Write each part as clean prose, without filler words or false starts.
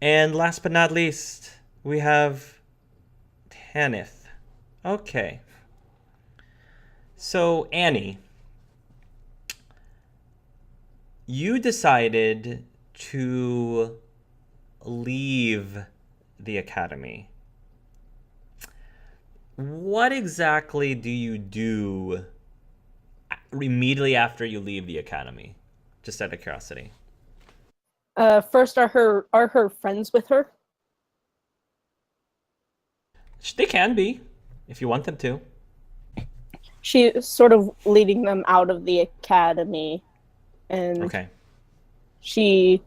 And last but not least, we have Tanith. Okay. So, Annie, you decided to leave the academy. What exactly do you do immediately after you leave the academy? Just out of curiosity. First, are her friends with her? They can be, if you want them to. She's sort of leading them out of the academy, and Okay. she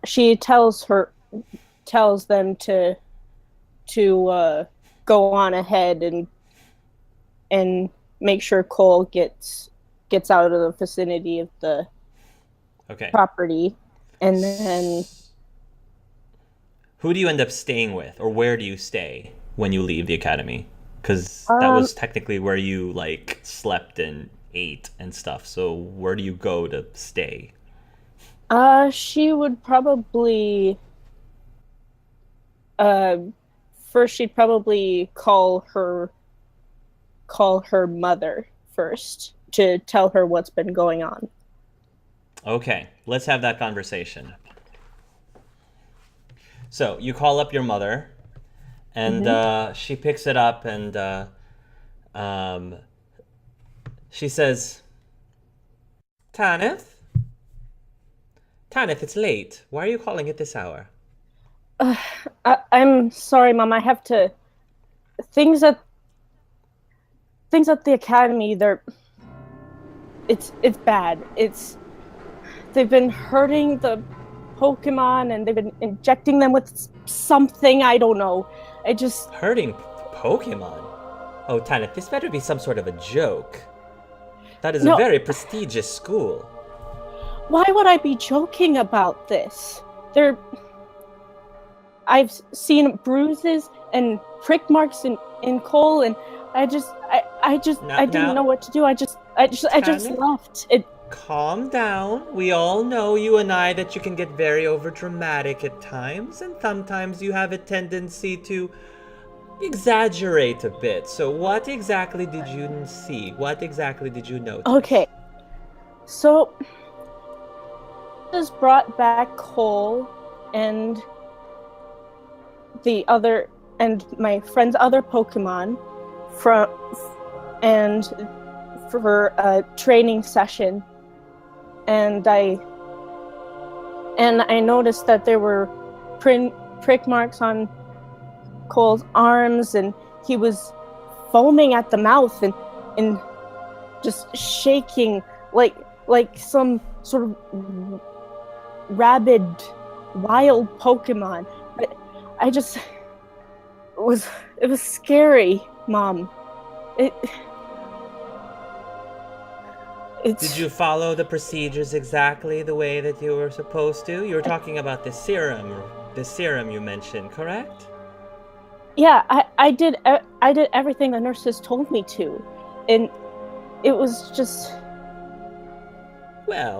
she tells them to go on ahead and make sure Cole gets out of the vicinity of the Okay. property, and then Who do you end up staying with, or where do you stay when you leave the academy? Because that um was technically where you like slept and ate and stuff. So where do you go to stay? she would probably uh first she'd probably call her mother first to tell her what's been going on. Okay, let's have that conversation. So you call up your mother, and Hmm. she picks it up, and um, she says, "Tanith, Tanith, it's late. Why are you calling at this hour?" I'm sorry, Mom. I have to things at things at the academy. It's bad. It's They've been hurting the Pokemon and they've been injecting them with something I don't know. I just Hurting Pokemon? Oh, Tanith, this better be some sort of a joke. That is a no. very prestigious school. Why would I be joking about this? There, I've seen bruises and prick marks in Cole, and Now, I didn't know now, what to do. I just Tanith, left. It calm down. We all know, you and I, that you can get very overdramatic at times, and sometimes you have a tendency to exaggerate a bit. So, what exactly did you see? What exactly did you okay. notice? So just brought back Cole and the other and my friend's other Pokemon from and for a training session, and I noticed that there were prick marks on Cole's arms, and he was foaming at the mouth and just shaking like some sort of rabid wild Pokemon. But I just was it was scary, Mom. It Did it's you follow the procedures exactly the way that you were supposed to? You were talking about the serum you mentioned, correct? Yeah, I did everything the nurses told me to, and it was just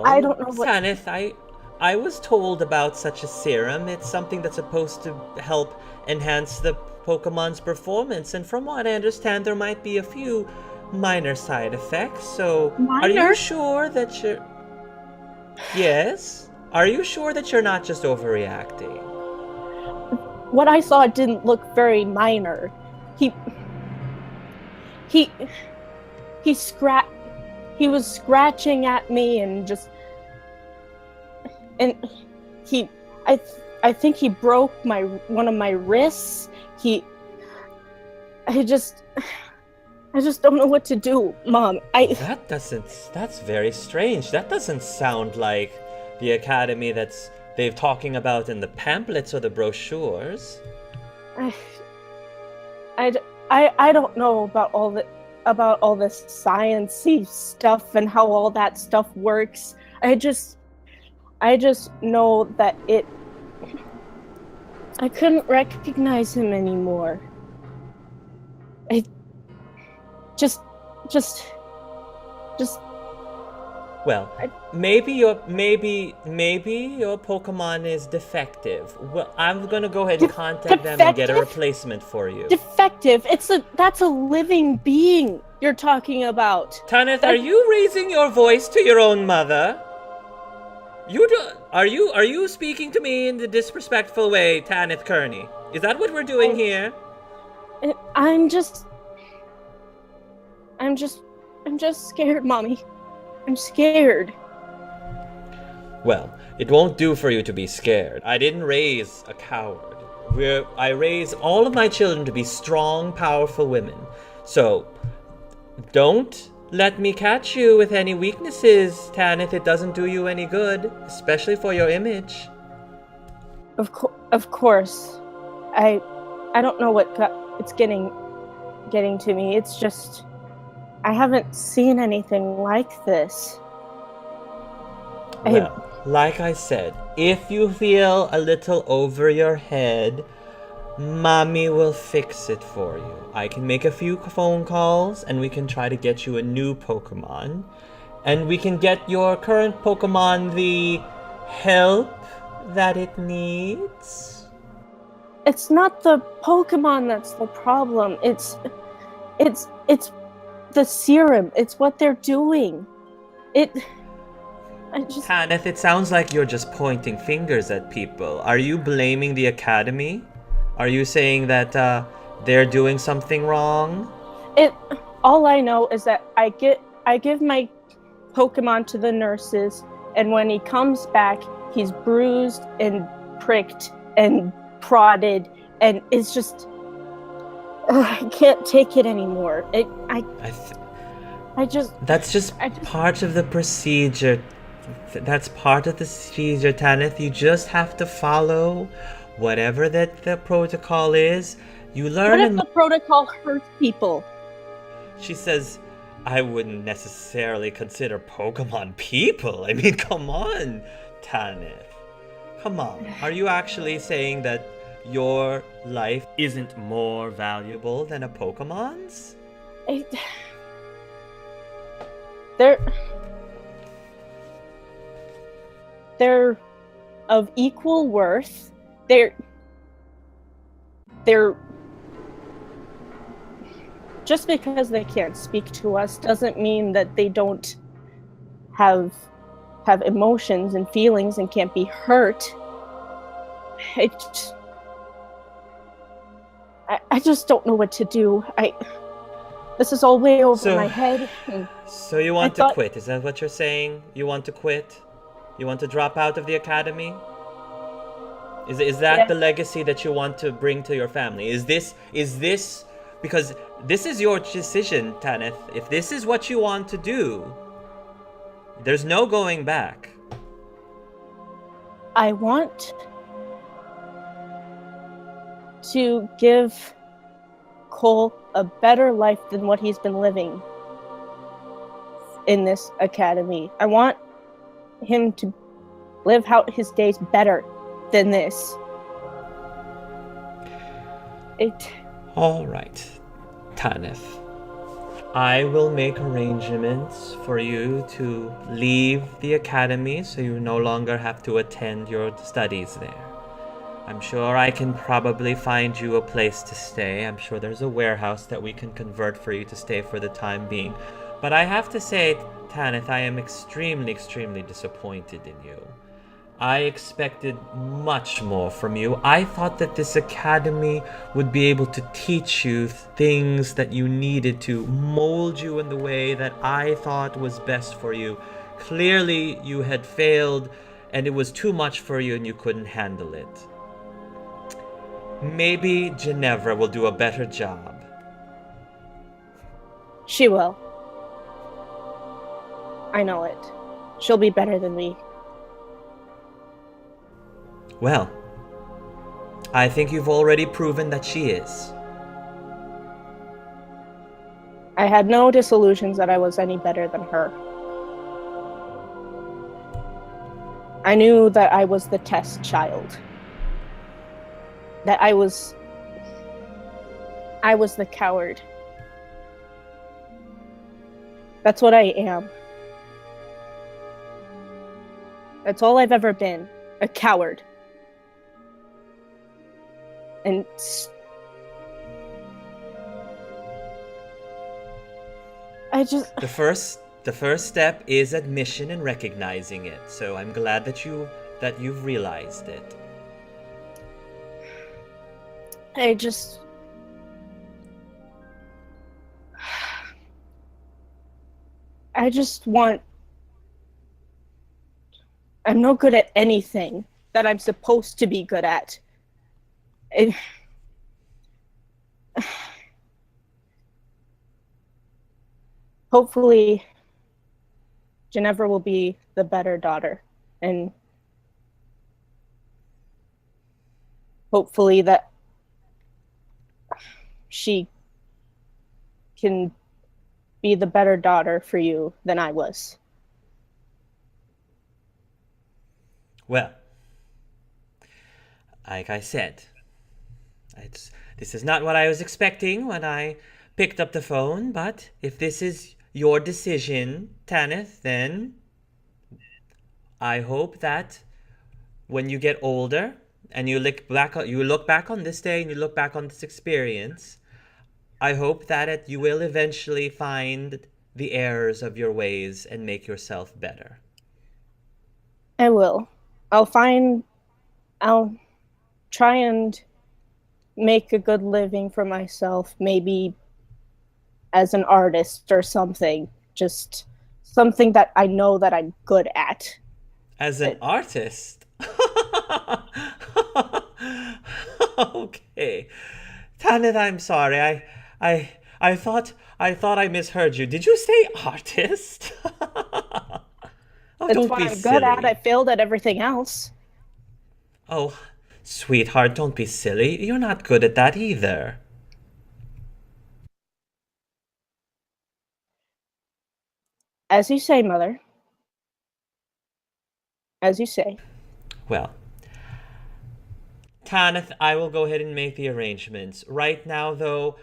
I Well, don't know what. Sanith, I was told about such a serum. It's something that's supposed to help enhance the Pokemon's performance, and from what I understand, there might be a few minor side effects. So, are you Minor. sure that you're. Yes? Are you sure that you're not just overreacting? What I saw didn't look very minor. He he he scratch he was scratching at me and just and he I I think he broke my one of my wrists. He I just I just don't know what to do, Mom. That's very strange. That doesn't sound like the academy that's they've talking about in the pamphlets or the brochures. I I I don't know about all this sciencey stuff and how all that stuff works. I just know that I couldn't recognize him anymore. I just just just Well, I- maybe your Pokemon is defective. Well, I'm gonna go ahead and contact them and get a Defective? replacement for you. Defective. That's a living being you're talking about. Tanith, are That you raising your voice to your own mother? You do, are you speaking to me in the disrespectful way, Tanith Kearney? Is that what we're doing here? I'm just I'm just scared, Mommy. I'm scared. Well, it won't do for you to be scared. I didn't raise a coward. I raise all of my children to be strong, powerful women. So, don't let me catch you with any weaknesses, Tanith. It doesn't do you any good, especially for your image. Of course. I don't know it's getting to me. It's just I haven't seen anything like this. Well, like I said, if you feel a little over your head, Mommy will fix it for you. I can make a few phone calls and we can try to get you a new Pokemon. And we can get your current Pokemon the help that it needs. It's not the Pokemon that's the problem. It's the serum. It's what they're doing. Tanith, it sounds like you're just pointing fingers at people. Are you blaming the Academy? Are you saying that they're doing something wrong? All I know is that I give my Pokemon to the nurses, and when he comes back, he's bruised and pricked and prodded, and it's just I can't take it anymore. That's just part of the procedure. That's part of the procedure, Tanith. You just have to follow whatever that the protocol is. You learn. What if the protocol hurts people? She says, I wouldn't necessarily consider Pokemon people. I mean, come on, Tanith. Come on. Are you actually saying that your life isn't more valuable than a Pokemon's? They're of equal worth. They're just because they can't speak to us doesn't mean that they don't have emotions and feelings and can't be hurt. I just don't know what to do. This is all way over my head. So you want to quit? Is that what you're saying? You want to quit? You want to drop out of the academy? Is that the legacy that you want to bring to your family? Is this because this is your decision, Tanith. If this is what you want to do, there's no going back. I want to give Cole a better life than what he's been living in this academy. I want him to live out his days better than this. All right, Tanith. I will make arrangements for you to leave the academy so you no longer have to attend your studies there. I'm sure I can probably find you a place to stay. I'm sure there's a warehouse that we can convert for you to stay for the time being. But I have to say, Tanith, I am extremely, extremely disappointed in you. I expected much more from you. I thought that this academy would be able to teach you things that you needed to, mold you in the way that I thought was best for you. Clearly, you had failed, and it was too much for you, and you couldn't handle it. Maybe Ginevra will do a better job. She will. I know it. She'll be better than me. Well, I think you've already proven that she is. I had no disillusions that I was any better than her. I knew that I was the test child. That I was the coward. That's what I am. That's all I've ever been. A coward. And The first step is admission and recognizing it. So I'm glad that you've realized it. I just want. I'm no good at anything that I'm supposed to be good at. Hopefully, Ginevra will be the better daughter, and hopefully that she can be the better daughter for you than I was. Well, like I said, this is not what I was expecting when I picked up the phone, but if this is your decision, Tanith, then I hope that when you get older and you look back on this day and you look back on this experience, I hope that you will eventually find the errors of your ways and make yourself better. I will. I'll try and make a good living for myself, maybe as an artist or something. Just something that I know that I'm good at. As an artist? Okay. Tanith, I'm sorry. I thought I misheard you. Did you say artist? Oh, That's don't what be I'm silly. good at. I failed at everything else. Oh, sweetheart, don't be silly. You're not good at that either. As you say, Mother. As you say. Well, Tanith, I will go ahead and make the arrangements. Right now, though,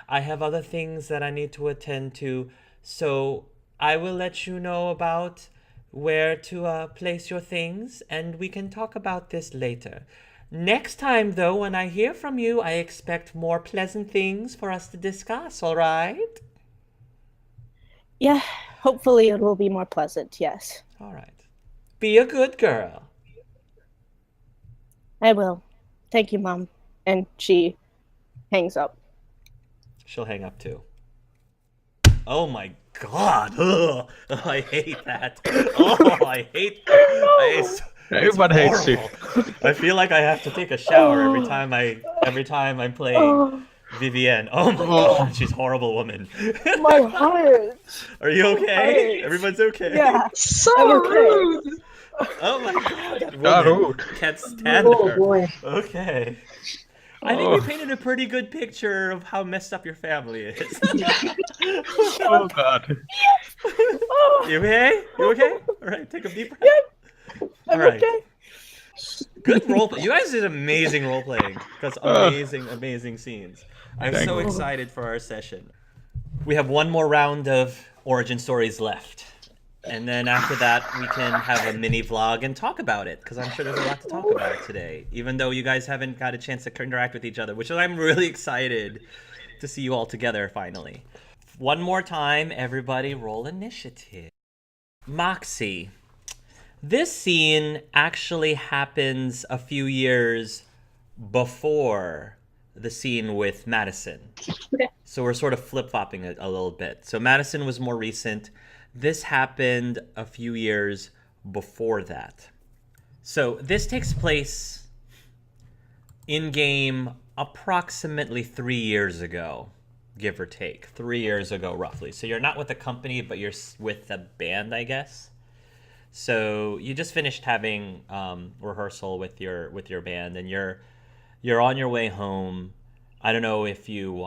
I have other things that I need to attend to, so I will let you know about where to place your things, and we can talk about this later. Next time, though, when I hear from you, I expect more pleasant things for us to discuss, all right? Yeah, hopefully it will be more pleasant, yes. All right. Be a good girl. I will. Thank you, Mom. And she hangs up. She'll hang up too. Oh my god! Ugh. I hate that. Oh, I hate that. Everyone hates you. I feel like I have to take a shower every time I'm playing Vivienne. Oh my god, she's a horrible woman. My heart. Are you okay? Heart. Everyone's okay? Yeah. So Okay. rude. Oh my god, that Not woman. rude. Can't stand Oh her. boy. Okay. I think we painted a pretty good picture of how messed up your family is. Oh god. You okay? You okay? All right, take a deep breath. I'm All right. okay. Good role play. You guys did amazing role playing. That's amazing scenes. I'm Thank so you. excited for our session. We have one more round of origin stories left. And then after that, we can have a mini vlog and talk about it, because I'm sure there's a lot to talk about today, even though you guys haven't got a chance to interact with each other, which I'm really excited to see you all together finally. One more time, everybody roll initiative. Moxie. This scene actually happens a few years before the scene with Madison. Okay. So we're sort of flip-flopping it a little bit. So Madison was more recent. This happened a few years before that. So this takes place in-game approximately 3 years ago, give or take. 3 years ago, roughly. So you're not with the company, but you're with the band, I guess. So you just finished having rehearsal with your band, and you're on your way home. I don't know if you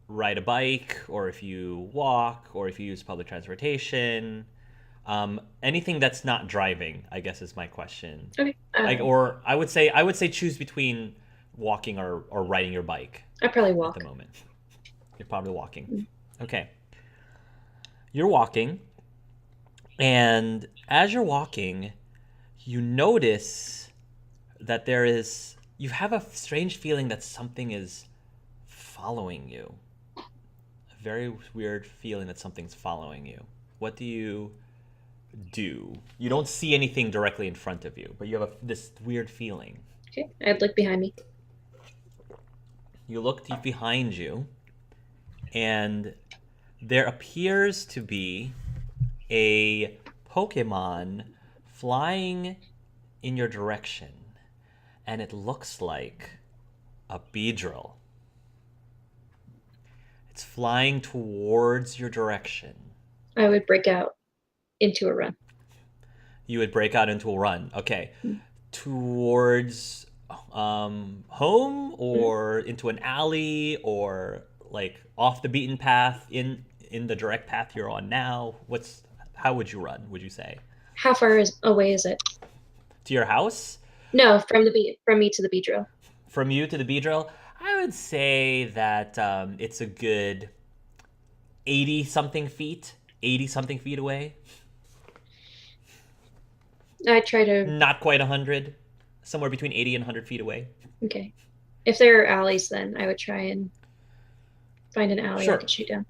ride a bike, or if you walk, or if you use public transportation. Anything that's not driving, I guess, is my question. Okay. Or I would say choose between walking or riding your bike I probably at walk. the moment. You're probably walking. Okay. You're walking, And as you're walking, you notice that you have a strange feeling that something is following you. A very weird feeling that something's following you. What do you do? You don't see anything directly in front of you, but you have this weird feeling. Okay, I'd look behind me. You look behind you, and there appears to be a Pokemon flying in your direction, and it looks like a Beedrill. It's flying towards your direction. I would break out into a run. You would break out into a run. Okay. Towards home, or into an alley, or like off the beaten path in the direct path you're on now? How would you run, would you say? How far away is it? To your house? No, from me to the Beedrill. From you to the Beedrill? I would say that it's a good 80 something feet away. I try to. Not quite 100. Somewhere between 80 and 100 feet away. Okay. If there are alleys, then I would try and find an alley I could shoot down.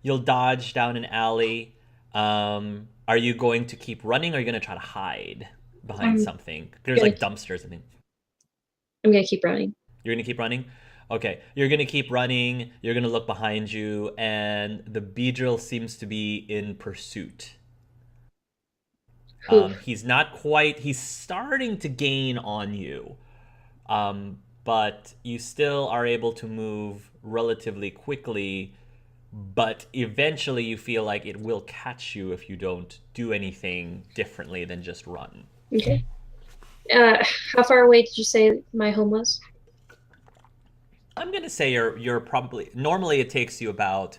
You'll dodge down an alley. Are you going to keep running, or are you going to try to hide behind something? There's like dumpsters and things. I'm going to keep running. You're going to keep running? Okay. You're going to keep running. You're going to look behind you, and the Beedrill seems to be in pursuit. He's starting to gain on you. But you still are able to move relatively quickly, but eventually you feel like it will catch you if you don't do anything differently than just run. Okay. How far away did you say my home was? I'm going to say you're probably... Normally it takes you about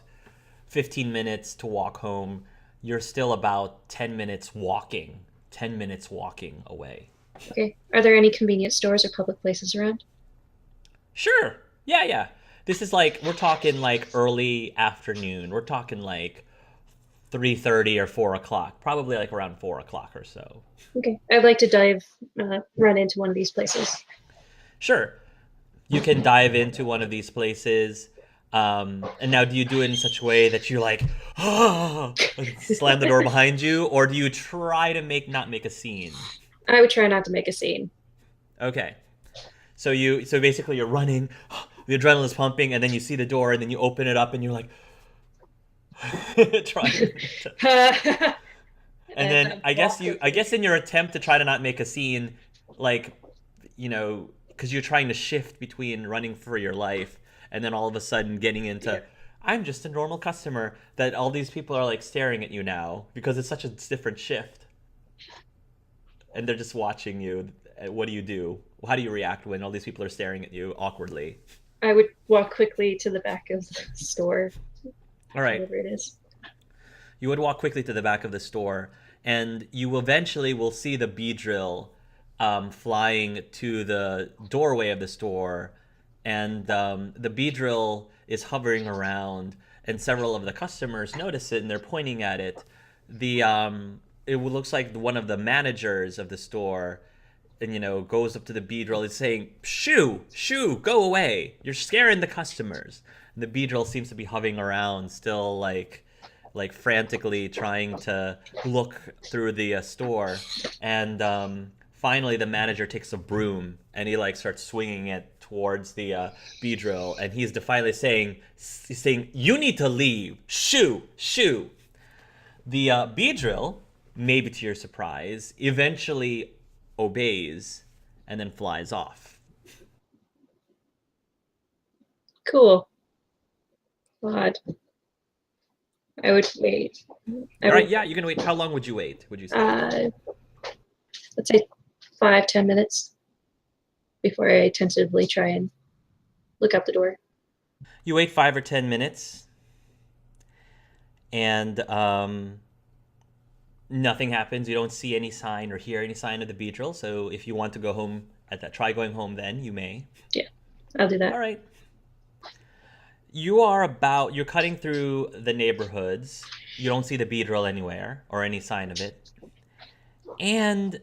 15 minutes to walk home. You're still about 10 minutes walking. 10 minutes walking away. Okay. Are there any convenience stores or public places around? Sure. Yeah. This is like, we're talking like early afternoon. We're talking like 3:30 or 4 o'clock. Probably like around 4 o'clock or so. Okay. I'd like to run into one of these places. Sure. You can dive into one of these places. And now, do you do it in such a way that you like, slam the door behind you, or do you try to not make a scene? I would try not to make a scene. Okay. So basically you're running, the adrenaline's pumping, and then you see the door, and then you open it up, and you're like, trying to... And then I guess in your attempt to try to not make a scene, like, because you're trying to shift between running for your life and then all of a sudden getting into, I'm just a normal customer, that all these people are like staring at you now because it's such a different shift. And they're just watching you. What do you do? How do you react when all these people are staring at you awkwardly? I would walk quickly to the back of the store. All right. Whatever it is. You would walk quickly to the back of the store, and you eventually will see the Beedrill flying to the doorway of the store, and the Beedrill is hovering around, and several of the customers notice it, and they're pointing at it. It looks like one of the managers of the store, and goes up to the Beedrill and saying, "Shoo, go away! You're scaring the customers." And the Beedrill seems to be hovering around, still like frantically trying to look through the store, and finally the manager takes a broom and he starts swinging it towards the Beedrill, and he's defiantly saying, "You need to leave! Shoo!" The Beedrill, maybe to your surprise, eventually obeys and then flies off. Cool. Odd. I would wait. All right, yeah, you're gonna wait. How long would you wait? Would you say? Let's say 5-10 minutes before I tentatively try and look out the door. You wait 5 or 10 minutes, and nothing happens. You don't see any sign or hear any sign of the Beedrill. So if you want to go home try going home, then you may. Yeah, I'll do that. All right. You're cutting through the neighborhoods, You don't see the beadrill anywhere or any sign of it. And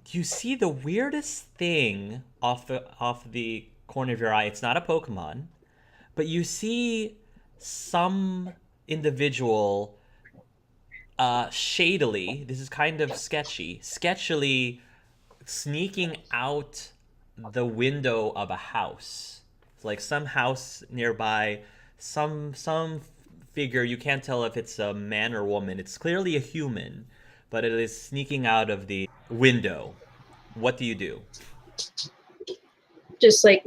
you see the weirdest thing off the corner of your eye. It's not a Pokemon, but you see some individual shadily, this is kind of sketchily sneaking out the window of a house. It's like some house nearby, some figure, you can't tell if it's a man or woman. It's clearly a human, but it is sneaking out of the window. What do you do? Just like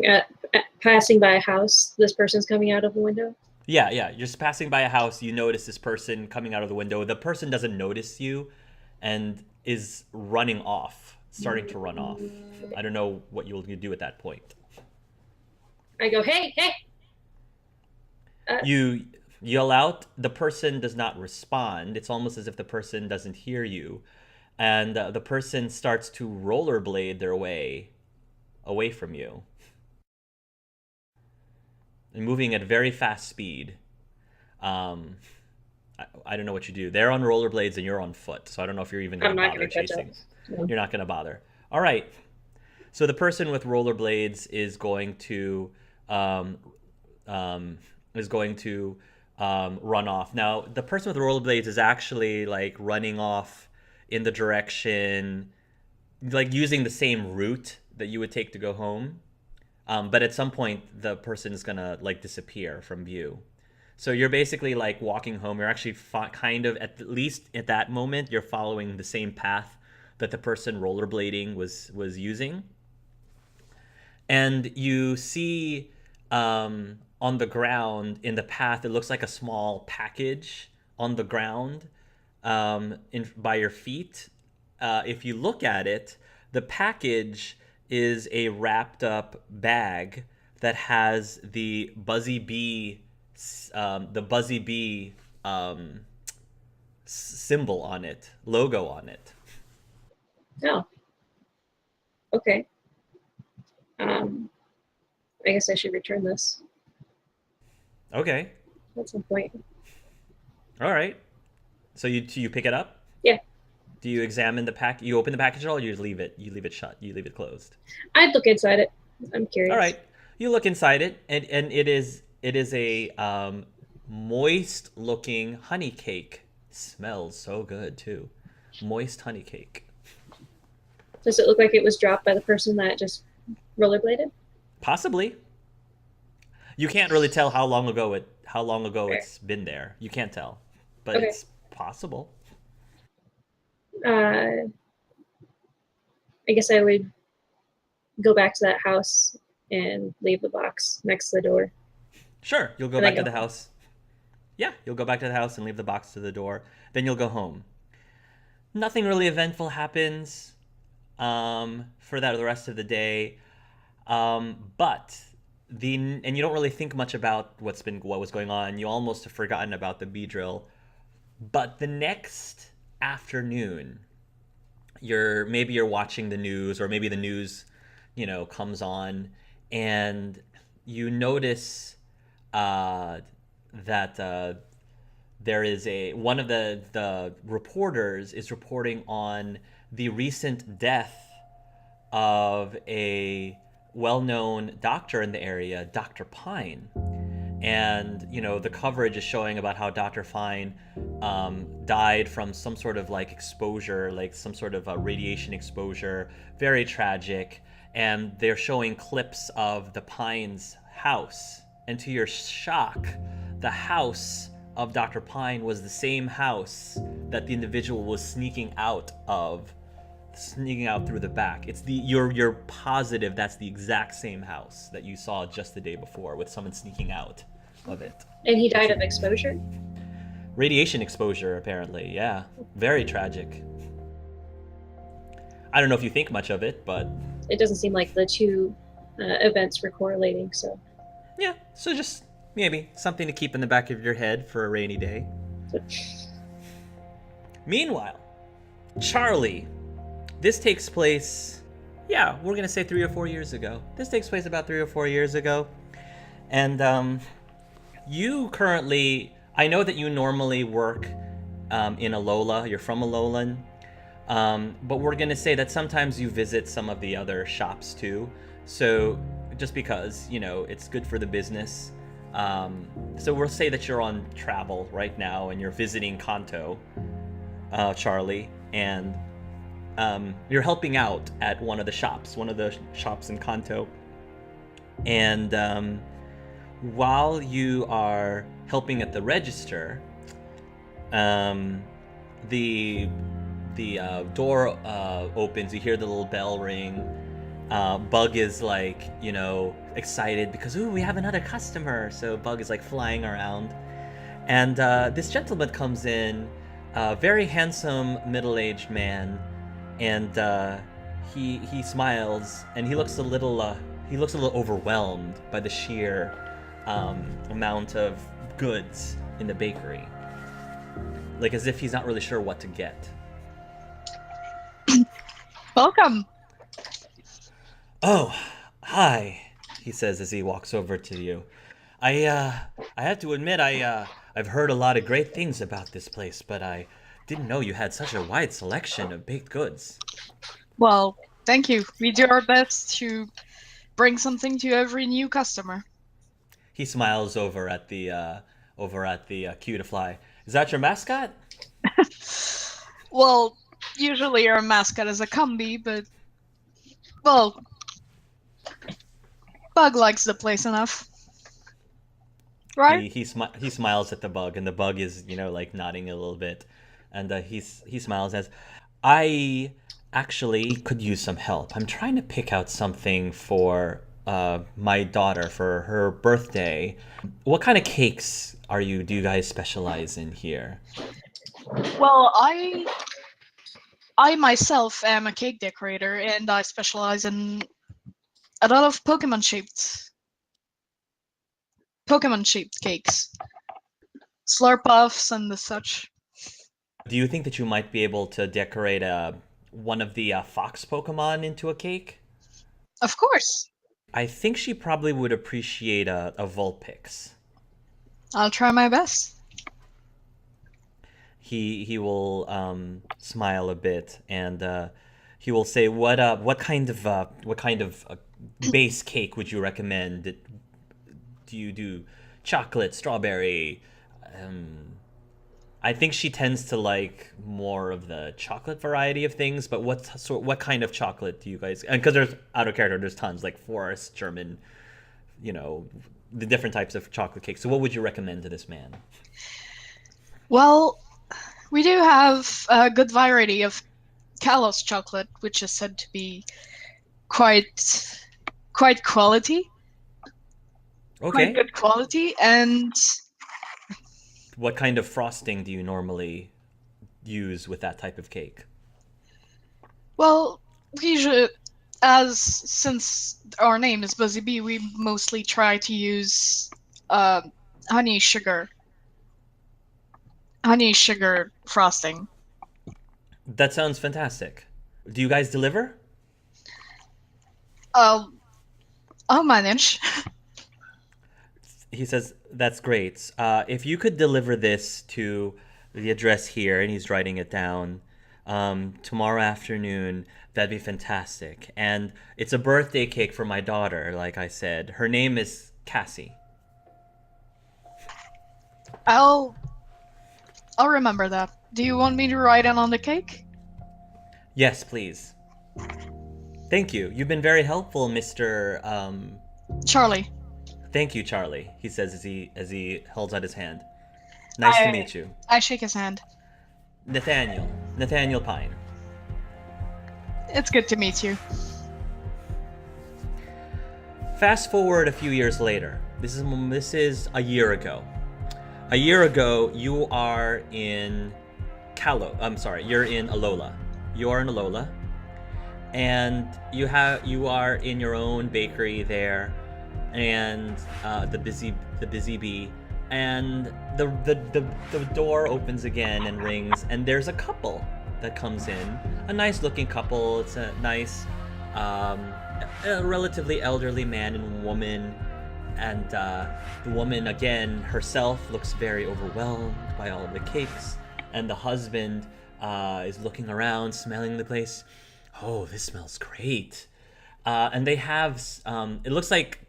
passing by a house, this person's coming out of a window. Yeah, you're just passing by a house, you notice this person coming out of the window. The person doesn't notice you and is running off, starting to run off. I don't know what you'll do at that point. I go, hey! You yell out. The person does not respond. It's almost as if the person doesn't hear you. And the person starts to rollerblade their way away from you. And moving at a very fast speed. I don't know what you do. They're on rollerblades and you're on foot. So I don't know if you're even going to bother chasing. No. You're not going to bother. All right. So the person with rollerblades is going to run off. Now, the person with rollerblades is actually like running off in the direction, like using the same route that you would take to go home. But at some point, the person is going to like disappear from view. So you're basically like walking home. You're actually kind of, at least at that moment, you're following the same path that the person rollerblading was using. And you see on the ground in the path, it looks like a small package on the ground by your feet. If you look at it, the package is a wrapped up bag that has the Buzzy Bee symbol on it, logo on it. Oh. Okay. I guess I should return this Okay. at some point. All right. So you pick it up? Yeah. Do you examine the pack? You open the package at all, or you leave it? You leave it shut. You leave it closed. I'd look inside it. I'm curious. All right. You look inside it, and it is a moist looking honey cake. Smells so good too. Moist honey cake. Does it look like it was dropped by the person that just rollerbladed? Possibly. You can't really tell how long ago it's been there. You can't tell, but Okay. it's possible. I guess I would go back to that house and leave the box next to the door. Sure, you'll go And I back to go the house. Yeah, you'll go back to the house and leave the box to the door. Then you'll go home. Nothing really eventful happens for the rest of the day. But and you don't really think much about what was going on. You almost have forgotten about the beadrill. But the next afternoon, maybe you're watching the news, or maybe the news, comes on, and you notice that there is one of the reporters is reporting on the recent death of a well-known doctor in the area, Dr. Pine. And, the coverage is showing about how Dr. Pine died from some sort of like exposure, like some sort of radiation exposure. Very tragic. And they're showing clips of the Pine's house. And to your shock, the house of Dr. Pine was the same house that the individual was sneaking out through the back. You're positive that's the exact same house that you saw just the day before, with someone sneaking out of it. And he died of exposure? Radiation exposure, apparently. Yeah, very tragic. I don't know if you think much of it, but It doesn't seem like the two events were correlating, so. yeah. So just maybe something to keep in the back of your head for a rainy day. Meanwhile, Charlie. This takes place, we're going to say 3 or 4 years ago. This takes place about 3 or 4 years ago. And you currently I know that you normally work in Alola. You're from Alolan. But we're going to say that sometimes you visit some of the other shops too. So just because, it's good for the business. So we'll say that you're on travel right now and you're visiting Kanto, Charlie, and you're helping out at one of the shops in Kanto. And while you are helping at the register, the door opens. You hear the little bell ring. Bug is excited because we have another customer. So Bug is flying around, and this gentleman comes in, a very handsome middle-aged man, and he smiles and he looks a little overwhelmed by the sheer amount of goods in the bakery, as if he's not really sure what to get. Welcome. Oh, hi, he says as he walks over to you. I have to admit, I've heard a lot of great things about this place, but I didn't know you had such a wide selection of baked goods. Well, thank you. We do our best to bring something to every new customer. He smiles over at the Cutiefly. Is that your mascot? Well, usually our mascot is a Combi, but well, Bug likes the place enough, right? He smiles at the Bug, and the Bug is nodding a little bit, and he smiles as, I actually could use some help. I'm trying to pick out something for my daughter for her birthday. What kind of cakes do you guys specialize in here? Well, I myself am a cake decorator, and I specialize in a lot of Pokemon-shaped cakes, Slurpuffs, and the such. Do you think that you might be able to decorate one of the fox Pokemon into a cake? Of course. I think she probably would appreciate a Vulpix. I'll try my best. He will smile a bit, and he will say, "What kind of base cake would you recommend? Do you do chocolate, strawberry?" I think she tends to like more of the chocolate variety of things. But what kind of chocolate do you guys? And because there's out of character, there's tons like Forest, German, the different types of chocolate cakes. So what would you recommend to this man? Well, we do have a good variety of Kalos chocolate, which is said to be quite quality. Okay. Quite good quality, and what kind of frosting do you normally use with that type of cake? well, we usually, since our name is Buzzy Bee, we mostly try to use honey sugar frosting. That sounds fantastic. Do you guys deliver? I'll manage. He says, that's great. If you could deliver this to the address here, and he's writing it down, tomorrow afternoon, that'd be fantastic. And it's a birthday cake for my daughter, like I said. Her name is Cassie. I'll remember that. Do you want me to write it on the cake? Yes, please. Thank you. You've been very helpful, Mr. Charlie. Thank you, Charlie, he says as he holds out his hand. Nice to meet you. I shake his hand. Nathaniel Pine. It's good to meet you. Fast forward a few years later. This is a year ago. A year ago, you are in you're in Alola. You are in Alola, and you are in your own bakery there, and the busy bee, and the door opens again and rings, and there's a couple that comes in, a nice looking couple. It's a nice, a relatively elderly man and woman, And the woman, again, herself looks very overwhelmed by all of the cakes. And the husband is looking around, smelling the place. Oh, this smells great. And they have, it looks like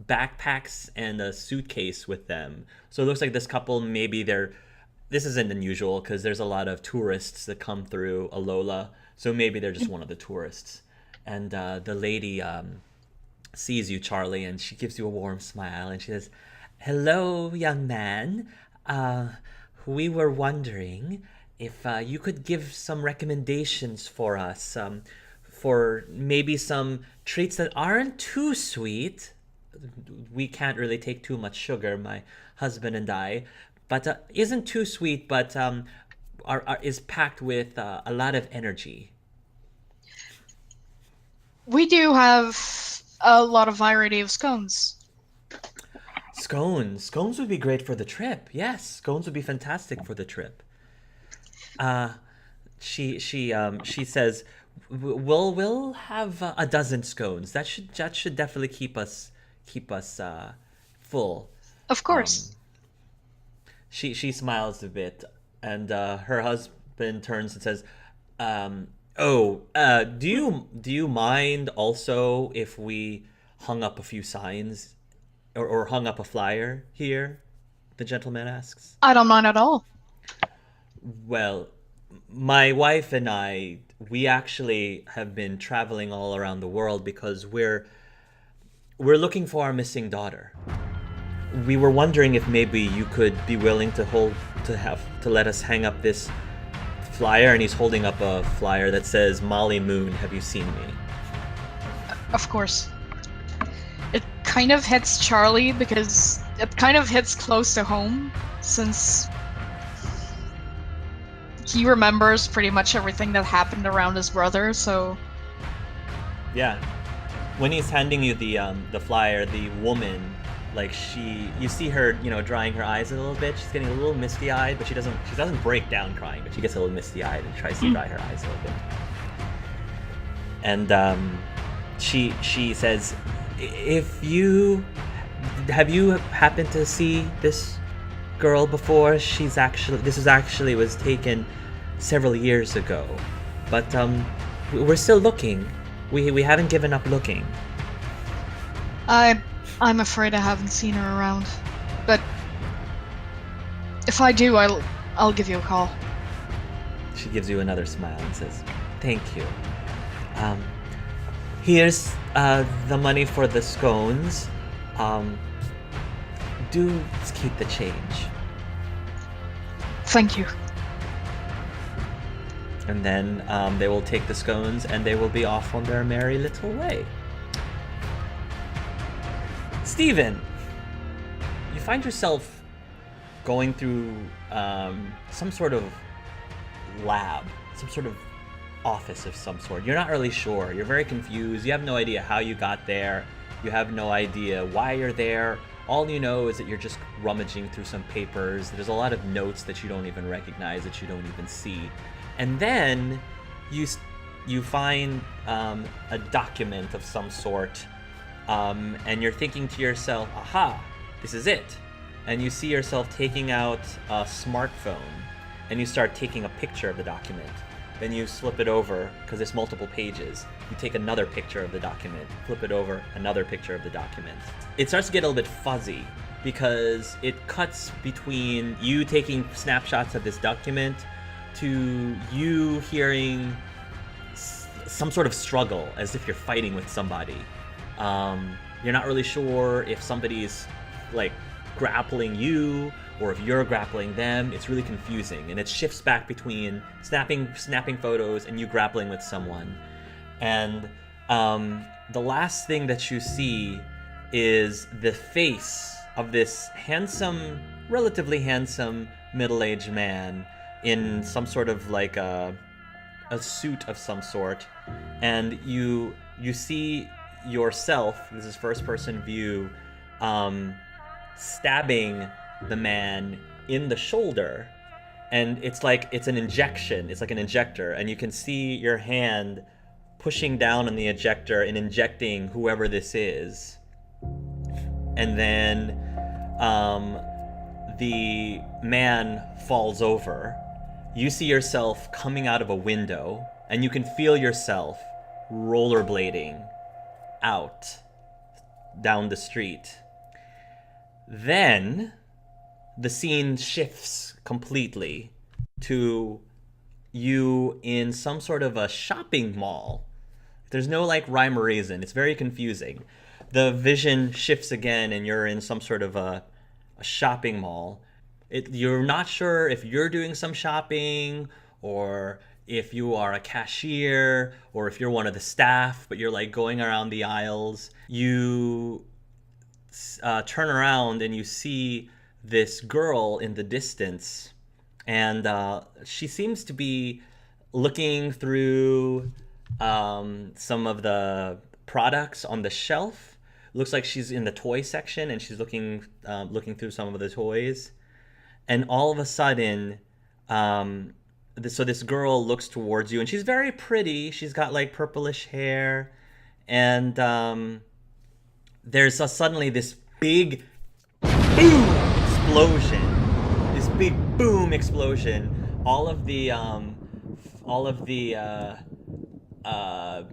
backpacks and a suitcase with them. So it looks like this couple, maybe this isn't unusual because there's a lot of tourists that come through Alola. So maybe they're just one of the tourists. And the lady sees you, Charlie, and she gives you a warm smile and she says, "Hello, young man. We were wondering if you could give some recommendations for us for maybe some treats that aren't too sweet. We can't really take too much sugar, my husband and I, but isn't too sweet, but is packed with a lot of energy." We do have a lot of variety of scones. Scones would be great for the trip. Yes, scones would be fantastic for the trip. She says, we'll have a dozen scones. That should definitely keep us full." Of course. She smiles a bit, and her husband turns and says, do you mind also if we hung up a few signs or hung up a flyer here?" The gentleman asks. I don't mind at all. Well, my wife and I, we actually have been traveling all around the world because we're looking for our missing daughter. We were wondering if maybe you could be willing to let us hang up this flyer, and he's holding up a flyer that says, "Molly Moon, have you seen me?" Of course. It kind of hits Charlie because it kind of hits close to home since he remembers pretty much everything that happened around his brother, so... Yeah. When he's handing you the flyer, the woman, like you see her, drying her eyes a little bit. She's getting a little misty-eyed, but she doesn't break down crying, but she gets a little misty-eyed and tries to dry her eyes a little bit. And she says, have you happened to see this girl before? This was taken several years ago, but we're still looking. We haven't given up looking. I'm afraid I haven't seen her around, but if I do, I'll give you a call. She gives you another smile and says, "Thank you. Here's the money for the scones. Do keep the change." Thank you. And then they will take the scones and they will be off on their merry little way. Steven, you find yourself going through some sort of lab, some sort of office of some sort. You're not really sure. You're very confused. You have no idea how you got there. You have no idea why you're there. All you know is that you're just rummaging through some papers. There's a lot of notes that you don't even recognize, that you don't even see. And then you find a document of some sort, and you're thinking to yourself, aha, this is it. And you see yourself taking out a smartphone, and you start taking a picture of the document. Then you flip it over, because there's multiple pages. You take another picture of the document, flip it over, another picture of the document. It starts to get a little bit fuzzy, because it cuts between you taking snapshots of this document to you hearing some sort of struggle, as if you're fighting with somebody. You're not really sure if somebody's like grappling you or if you're grappling them. It's really confusing, and it shifts back between snapping photos and you grappling with someone. And the last thing that you see is the face of this relatively handsome middle-aged man in some sort of like a suit of some sort, and you see yourself, this is first person view, stabbing the man in the shoulder, and it's like an injector, and you can see your hand pushing down on the injector and injecting whoever this is. and then the man falls over. You see yourself coming out of a window, and you can feel yourself rollerblading out down the street. Then the scene shifts completely to you in some sort of a shopping mall. There's no like rhyme or reason. It's very confusing. The vision shifts again, and you're in some sort of a shopping mall. You're not sure if you're doing some shopping or if you are a cashier or if you're one of the staff, but you're like going around the aisles. You turn around and you see this girl in the distance, and she seems to be looking through some of the products on the shelf. Looks like she's in the toy section, and she's looking through some of the toys. And all of a sudden, so this girl looks towards you, and she's very pretty. She's got like purplish hair, and there's suddenly this big boom explosion. This big boom explosion. All of the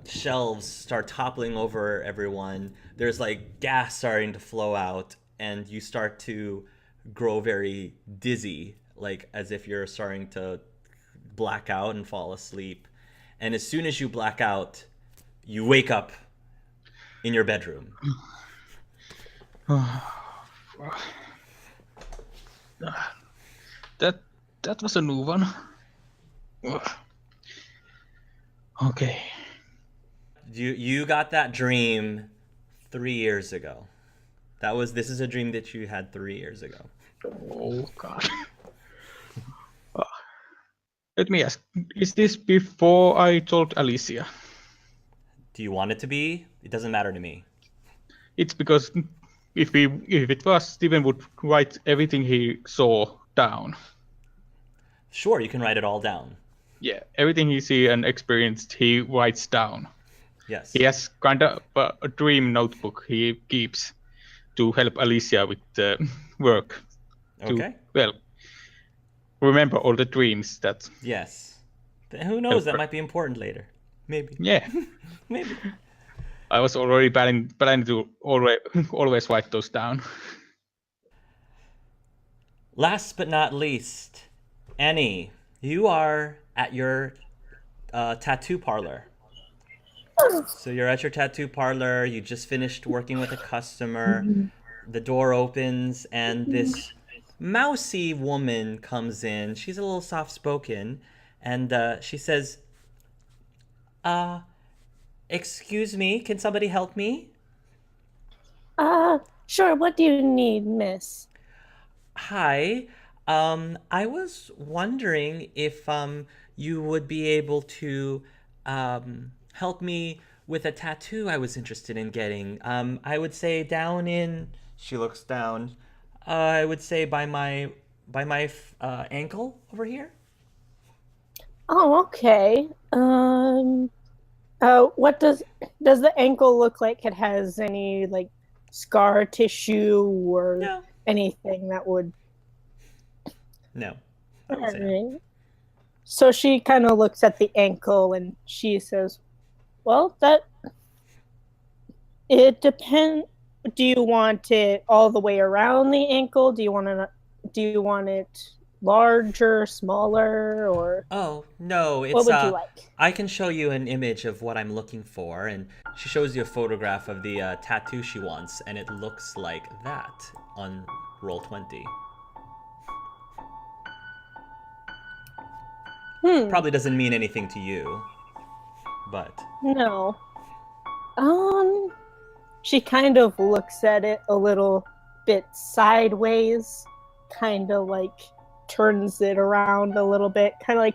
shelves start toppling over everyone. There's like gas starting to flow out, and you start to grow very dizzy, like as if you're starting to black out and fall asleep. And as soon as you black out, you wake up in your bedroom. That was a new one. Okay. You got that dream 3 years ago. This is a dream that you had 3 years ago. Oh God. Let me ask, is this before I told Alicia? Do you want it to be? It doesn't matter to me. It's because if it was, Steven would write everything he saw down. Sure, you can write it all down. Yeah, everything he see and experienced, he writes down. Yes. He has kind of a dream notebook he keeps to help Alicia with the work. Okay. Remember all the dreams that... Yes. Who knows, that might be important later. Maybe. Yeah. Maybe. I was already planning to always write those down. Last but not least, Annie, you are at your tattoo parlor. So you're at your tattoo parlor, you just finished working with a customer, the door opens, and this mousy woman comes in. She's a little soft-spoken, and she says, excuse me, can somebody help me? Sure, what do you need, miss? Hi, I was wondering if you would be able to help me with a tattoo I was interested in getting. I would say down in... She looks down. I would say by my ankle over here. Oh, okay. What does the ankle look like? It has any like scar tissue or No. anything that would... No. I would say no. Alright. So she kind of looks at the ankle and she says, well, it depends. Do you want it all the way around the ankle? Do you want it larger, smaller, or... Oh, no, it's... What would you like? I can show you an image of what I'm looking for, and she shows you a photograph of the tattoo she wants, and it looks like that on Roll20. Probably doesn't mean anything to you, but... No. She kind of looks at it a little bit sideways, kind of like turns it around a little bit, kind of like,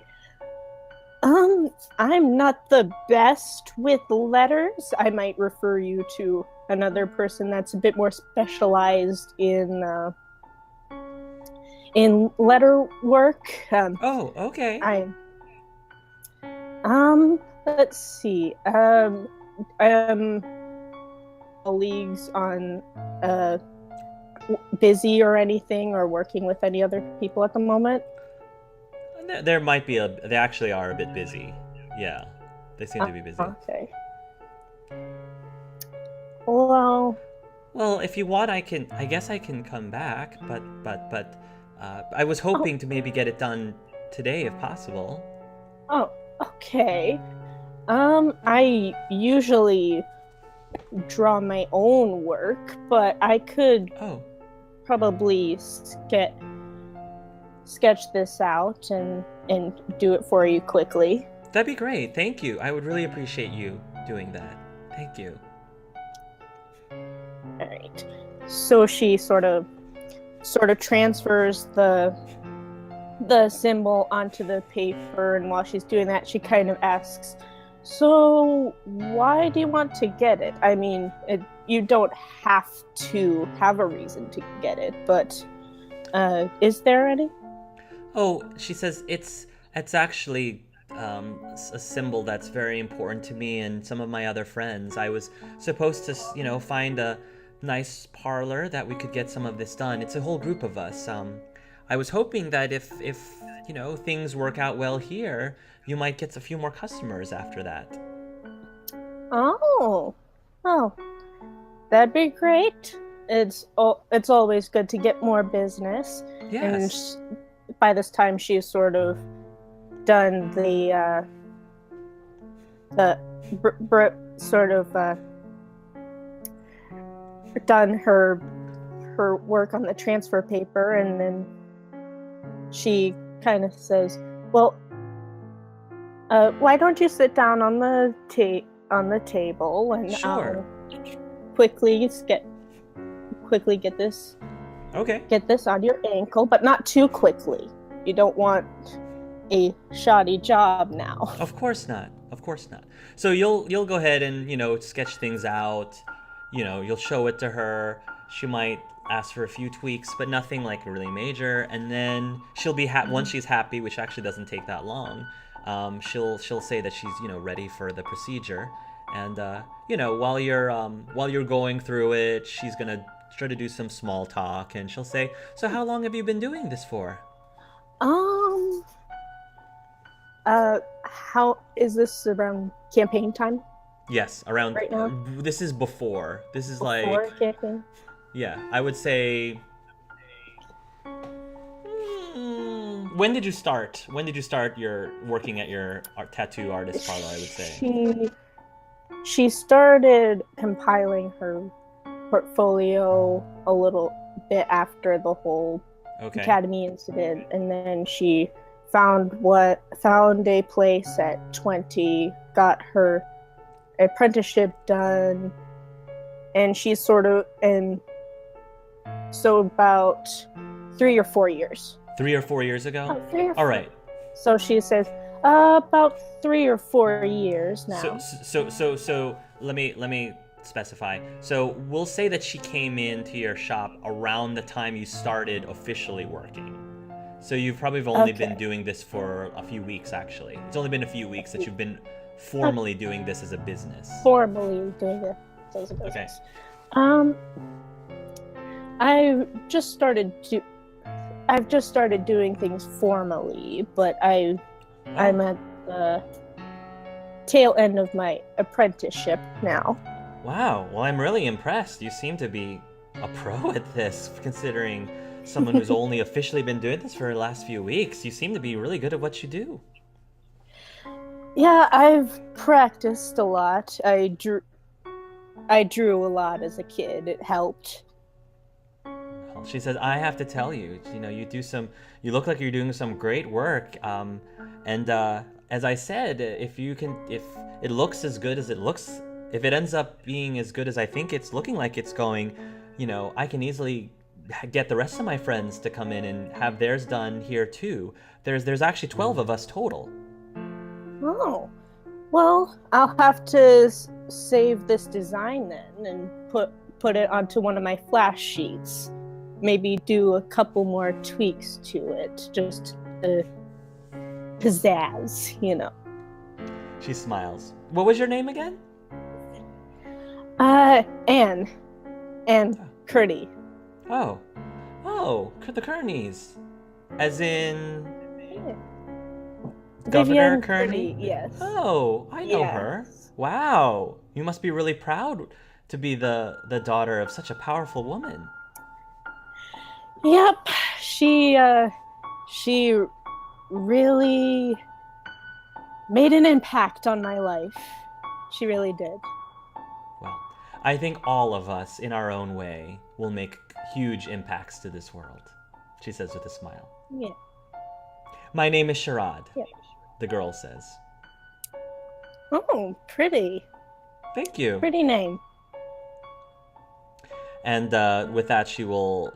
I'm not the best with letters. I might refer you to another person that's a bit more specialized in letter work. Oh, okay. Let's see. Colleagues on busy or anything, or working with any other people at the moment? There might be they actually are a bit busy. Yeah, they seem to be busy. Okay. Well, Well, if you want, I guess I can come back, but I was hoping to maybe get it done today if possible. oh, okay. I usually draw my own work, but I could Oh, probably sketch this out and do it for you quickly. that'd be great. Thank you. I would really appreciate you doing that. Thank you. All right. So she sort of transfers the symbol onto the paper, and while she's doing that, she kind of asks, "So, why do you want to get it? I mean, you don't have to have a reason to get it, but is there any?" Oh, she says it's actually a symbol that's very important to me and some of my other friends. I was supposed to, find a nice parlor that we could get some of this done. It's a whole group of us. I was hoping that if things work out well here, you might get a few more customers after that. Oh, that'd be great. It's always good to get more business. Yes. And by this time, she's sort of done done her work on the transfer paper, and then she kind of says, "Well, why don't you sit down on the table and Sure. quickly get this Okay. on your ankle, but not too quickly. You don't want a shoddy job now." Of course not. Of course not. So you'll go ahead and sketch things out. You'll show it to her. She might ask for a few tweaks, but nothing like really major. And then she'll be once she's happy, which actually doesn't take that long. She'll say that she's ready for the procedure. And while you're going through it, she's gonna try to do some small talk, and she'll say, "So how long have you been doing this for?" How is this around campaign time? Yes, around Right now? This is before. This is Before like campaign? yeah, I would say. When did you start? When did you start your working at your tattoo artist parlor? I would say. She started compiling her portfolio a little bit after the whole Okay. academy incident, and then she found a place at 20, got her apprenticeship done, and she's so about 3 or 4 years. 3 or 4 years ago. Oh, 3 or 4. All right. So she says about 3 or 4 years now. So let me specify. So we'll say that she came into your shop around the time you started officially working. So you've probably only been doing this for a few weeks, actually. It's only been a few weeks that you've been formally doing this as a business. Formally doing it as a business. Okay. I've just started doing things formally, but I'm at the tail end of my apprenticeship now. Wow. Well, I'm really impressed. You seem to be a pro at this, considering someone who's only officially been doing this for the last few weeks. You seem to be really good at what you do. Yeah, I've practiced a lot. I drew a lot as a kid. It helped. Well, she says, I have to tell you, you look like you're doing some great work. And as I said, if it looks as good as it looks, if it ends up being as good as I think it's looking like it's going, I can easily get the rest of my friends to come in and have theirs done here too. There's actually 12 of us total. Oh, well, I'll have to save this design then and put it onto one of my flash sheets. Maybe do a couple more tweaks to it, just pizzazz, She smiles. What was your name again? Anne Curdy. Oh. Oh, the Kearneys. As in Governor Vivian Kearney? yes. Oh, I know Yeah. her. Wow. You must be really proud to be the daughter of such a powerful woman. Yep. She really made an impact on my life. She really did. Well, I think all of us, in our own way, will make huge impacts to this world, she says with a smile. Yeah. My name is Sharad, Yeah. the girl says. Oh, pretty. Thank you. Pretty name. And with that, she will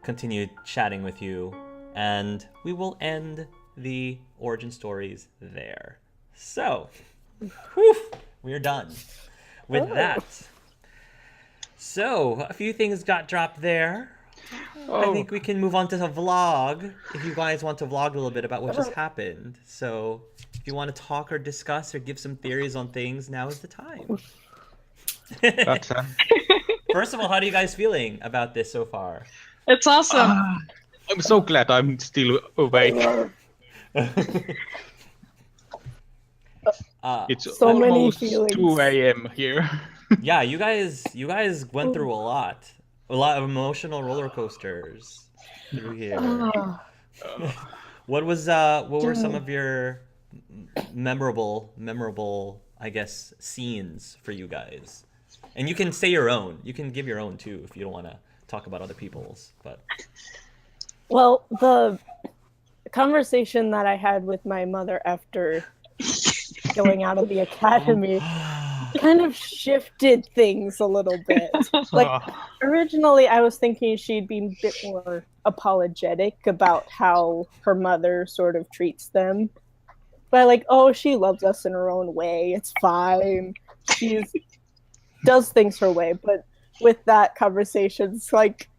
continue chatting with you, and we will end the origin stories there. So, whew, we're done with that. So, a few things got dropped there. I think we can move on to the vlog. If you guys want to vlog a little bit about what just happened. So, if you want to talk or discuss or give some theories on things, now is the time. That's First of all, how are you guys feeling about this so far? It's awesome. I'm so glad I'm still awake. It's So many almost feelings. 2 a.m. here. Yeah, you guys went through a lot of emotional roller coasters through here. What were some of your memorable, I guess, scenes for you guys? And you can say your own. You can give your own too if you don't want to talk about other people's. But Well, the conversation that I had with my mother after going out of the academy kind of shifted things a little bit. Like, originally I was thinking she'd be a bit more apologetic about how her mother sort of treats them. But like, oh, she loves us in her own way. It's fine. She's does things her way. But with that conversation, it's like,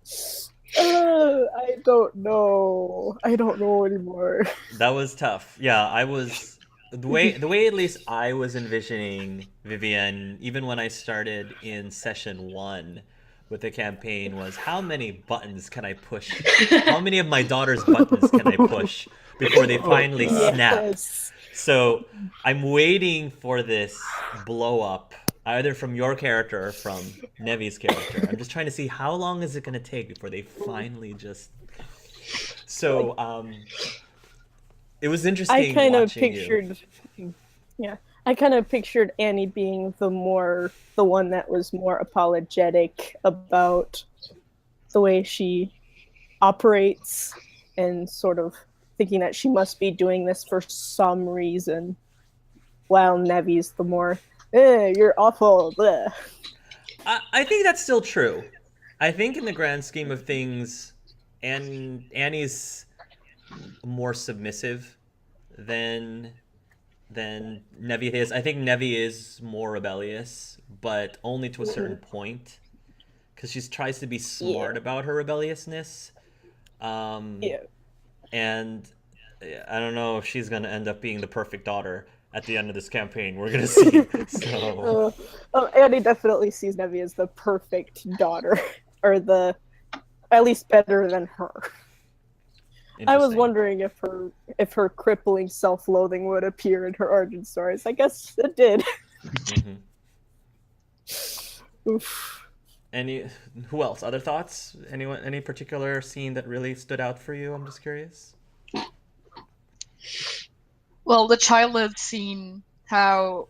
I don't know anymore. that was tough. Yeah, I was the way at least I was envisioning Vivian, even when I started in session 1 with the campaign, was how many buttons can I push? How many of my daughter's buttons can I push before they finally snap? Yes. So I'm waiting for this blow up, either from your character or from Nevi's character. I'm just trying to see how long is it going to take before they finally just. So it was interesting. I kind of watching pictured, you. yeah, I kind of pictured Annie being the one that was more apologetic about the way she operates and sort of thinking that she must be doing this for some reason, while Nevi's the more, you're awful. Bleh. I think that's still true. I think in the grand scheme of things, Annie's more submissive than Nevi is. I think Nevi is more rebellious, but only to a certain point, because she tries to be smart about her rebelliousness. And I don't know if she's gonna end up being the perfect daughter at the end of this campaign. We're gonna see. So Annie definitely sees Nevi as the perfect daughter, or at least better than her. I was wondering if her crippling self-loathing would appear in her origin stories. I guess it did. Oof. Who else? Other thoughts? Anyone? Any particular scene that really stood out for you? I'm just curious. Well, the childhood scene, how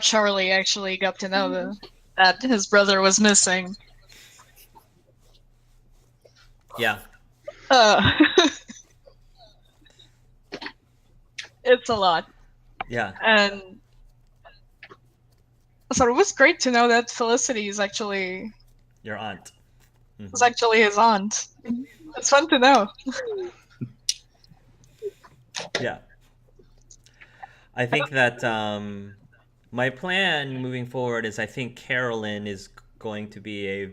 Charlie actually got to know that his brother was missing. Yeah. It's a lot. Yeah. And so it was great to know that Felicity is actually your aunt. Is actually his aunt. It's fun to know. Yeah. I think that my plan moving forward is I think Carolyn is going to be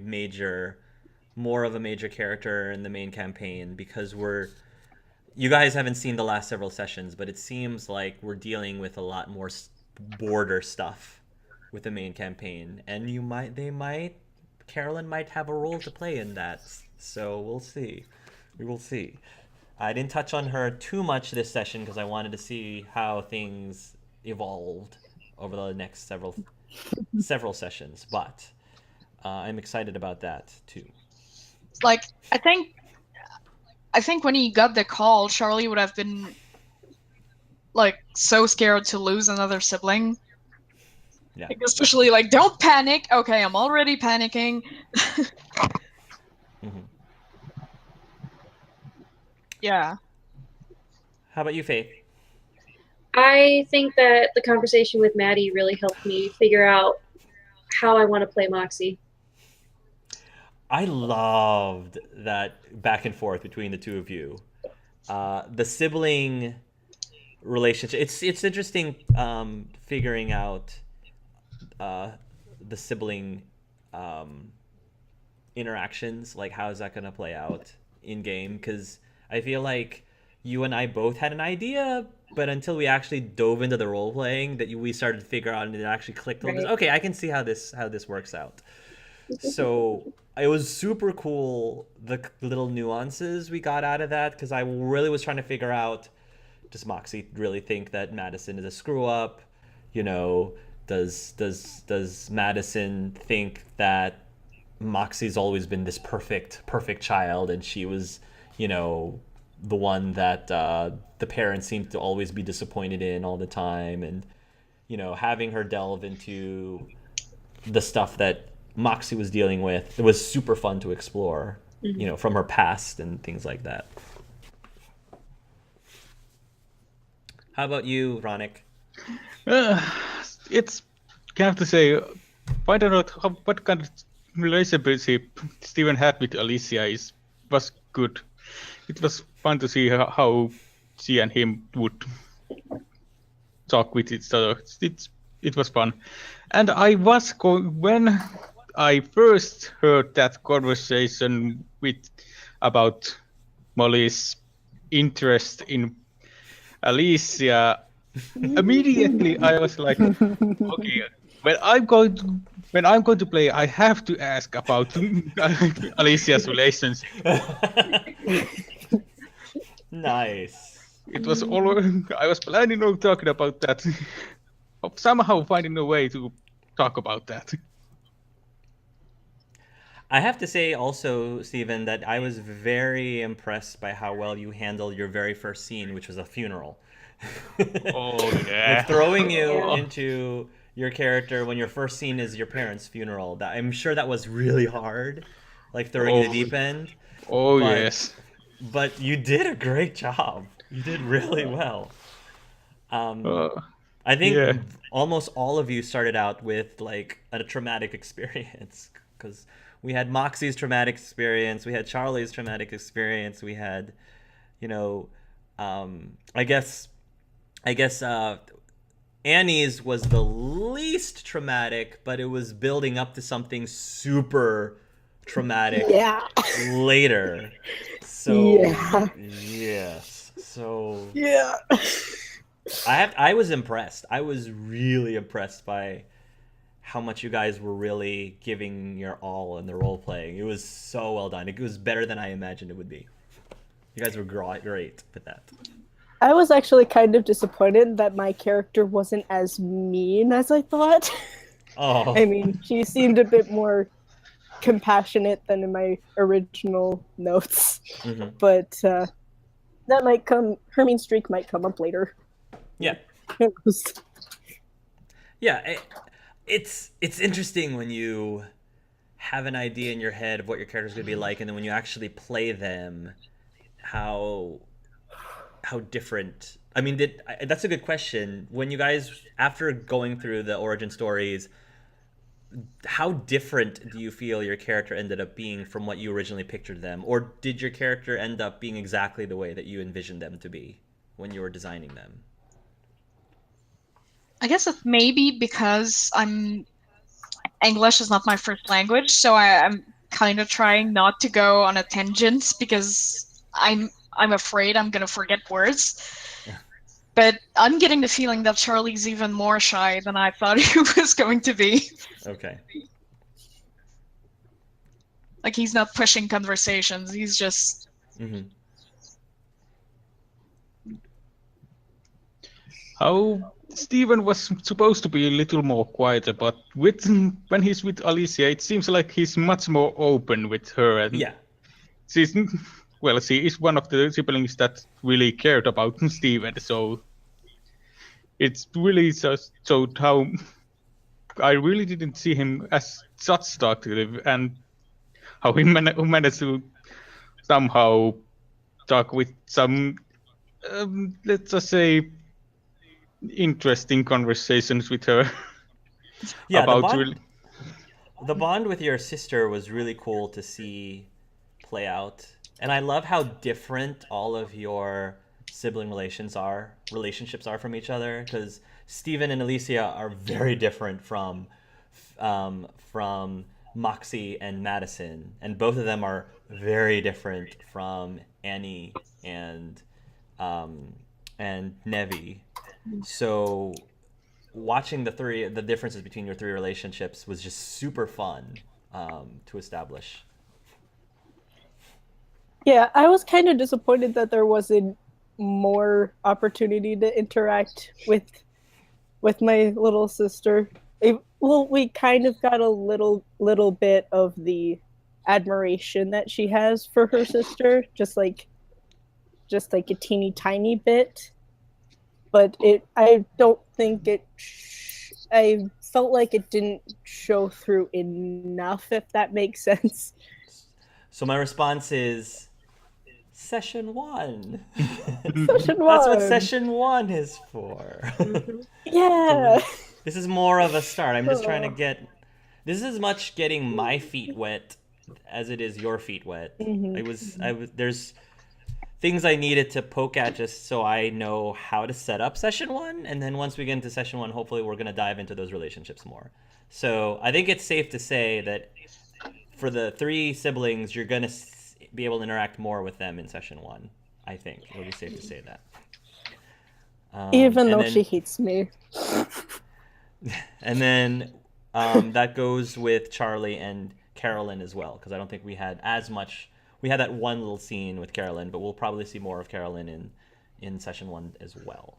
more of a major character in the main campaign, because you guys haven't seen the last several sessions, but it seems like we're dealing with a lot more border stuff with the main campaign, and they might Carolyn might have a role to play in that. So we'll see. We will see. I didn't touch on her too much this session because I wanted to see how things evolved over the next several sessions, but I'm excited about that too. Like, I think when he got the call, Charlie would have been like so scared to lose another sibling. Yeah. Like, especially like, don't panic. Okay, I'm already panicking. Mm-hmm. Yeah. How about you, Faith? I think that the conversation with Maddie really helped me figure out how I want to play Moxie. I loved that back and forth between the two of you. The sibling relationship. It's interesting figuring out the sibling interactions. Like, how is that going to play out in game? Because I feel like you and I both had an idea, but until we actually dove into the role playing, we started to figure out and it actually clicked a little bit. Okay, I can see how this works out. So it was super cool, the little nuances we got out of that, because I really was trying to figure out, does Moxie really think that Madison is a screw up? You know, does Madison think that Moxie's always been this perfect child, and she was, you know, the one that the parents seem to always be disappointed in all the time, and you know, having her delve into the stuff that Moxie was dealing with, it was super fun to explore, you know, from her past and things like that. How about you, Ronick? It's, I have to say, finding out what kind of relationship Steven had with Alicia was good. It was fun to see how she and him would talk with each other. It was fun. And I was when I first heard that conversation about Molly's interest in Alicia, immediately I was like, okay, when I'm going to play, I have to ask about Alicia's relationship. Nice. It was all I was planning on talking about that. Somehow finding a way to talk about that. I have to say also, Stephen, that I was very impressed by how well you handled your very first scene, which was a funeral. Oh yeah. Like throwing you into your character when your first scene is your parents' funeral. I'm sure that was really hard, like throwing you in the deep end. Oh but, yes. But you did a great job. You did really well. I think almost all of you started out with like a traumatic experience, because we had Moxie's traumatic experience, we had Charlie's traumatic experience, we had, you know, I guess Annie's was the least traumatic, but it was building up to something super traumatic later. So yes. So Yeah. I was impressed. I was really impressed by how much you guys were really giving your all in the role playing. It was so well done. It was better than I imagined it would be. You guys were great with that. I was actually kind of disappointed that my character wasn't as mean as I thought. Oh. I mean, she seemed a bit more compassionate than in my original notes. Mm-hmm. But that might come, her mean streak might come up later. Yeah. Yeah, it's interesting when you have an idea in your head of what your character's going to be like, and then when you actually play them, how different. I mean, that's a good question. When you guys, after going through the origin stories, how different do you feel your character ended up being from what you originally pictured them? Or did your character end up being exactly the way that you envisioned them to be when you were designing them? I guess it may be because English is not my first language, so I'm kind of trying not to go on a tangent because I'm afraid I'm gonna forget words. But I'm getting the feeling that Charlie's even more shy than I thought he was going to be. Okay. Like, he's not pushing conversations. He's just... Mm-hmm. How Steven was supposed to be a little more quieter, but when he's with Alicia, it seems like he's much more open with her. And Yeah. she is one of the siblings that really cared about Steven, so it's really just showed how I really didn't see him as such talkative, and how he managed to somehow talk with some, let's just say, interesting conversations with her. Yeah, about the bond with your sister was really cool to see play out. And I love how different all of your sibling relationships are from each other, because Steven and Alicia are very different from Moxie and Madison, and both of them are very different from Annie and Nevi. So watching the differences between your three relationships was just super fun to establish. Yeah, I was kind of disappointed that there wasn't more opportunity to interact with my little sister. We kind of got a little bit of the admiration that she has for her sister, just like a teeny tiny bit. But I don't think I felt like it didn't show through enough, if that makes sense. So my response is session 1. Session 1. That's what session 1 is for. Yeah. This is more of a start. I'm just trying to get... This is as much getting my feet wet as it is your feet wet. Mm-hmm. There's things I needed to poke at just so I know how to set up session 1, and then once we get into session 1, hopefully we're going to dive into those relationships more. So I think it's safe to say that for the 3 siblings, you're going to be able to interact more with them in session 1. I think it would be safe to say that. Even though she hates me. And then that goes with Charlie and Carolyn as well, because I don't think we had as much. We had that one little scene with Carolyn, but we'll probably see more of Carolyn in session 1 as well.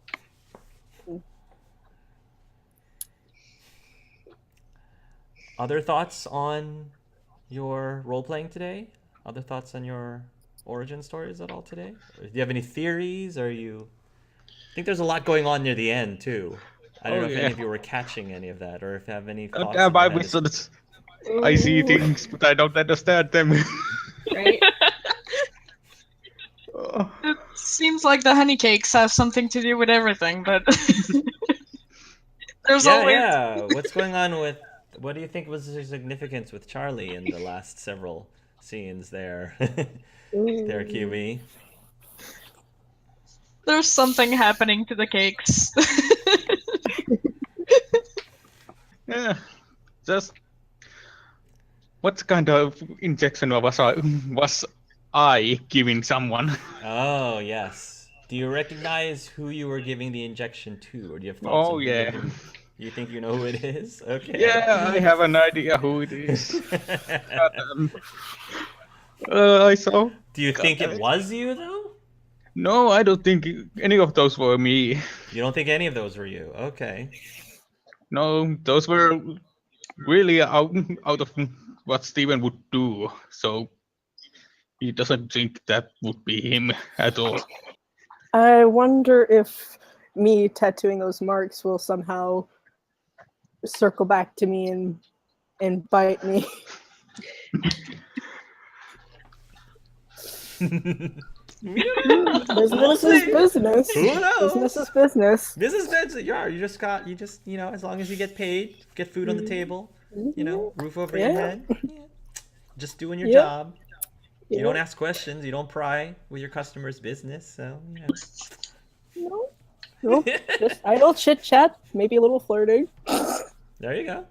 Other thoughts on your role-playing today? Other thoughts on your origin stories at all today? Do you have any theories? I think there's a lot going on near the end, too. I don't know if any of you were catching any of that, or if you have any thoughts. I see things, but I don't understand them. Right? It seems like the honey cakes have something to do with everything, but there's always... Yeah. What's going on with... What do you think was the significance with Charlie in the last several scenes there? There, QB. There's something happening to the cakes. Yeah, just what kind of injection was I giving someone? Oh, yes. Do you recognize who you were giving the injection to, or do you have thoughts? Oh, yeah. You think you know who it is? Okay. Yeah, I have an idea who it is. I saw. Do you think it was you, though? No, I don't think any of those were me. You don't think any of those were you? Okay. No, those were really out of what Steven would do. So he doesn't think that would be him at all. I wonder if me tattooing those marks will somehow circle back to me and bite me. Business is business. Who knows? Business is business. Business is business. Yeah, you know, as long as you get paid, get food on the table, you know, roof over your head, just doing your job. You don't ask questions. You don't pry with your customers' business. So, No, just idle chit chat, maybe a little flirting. There you go.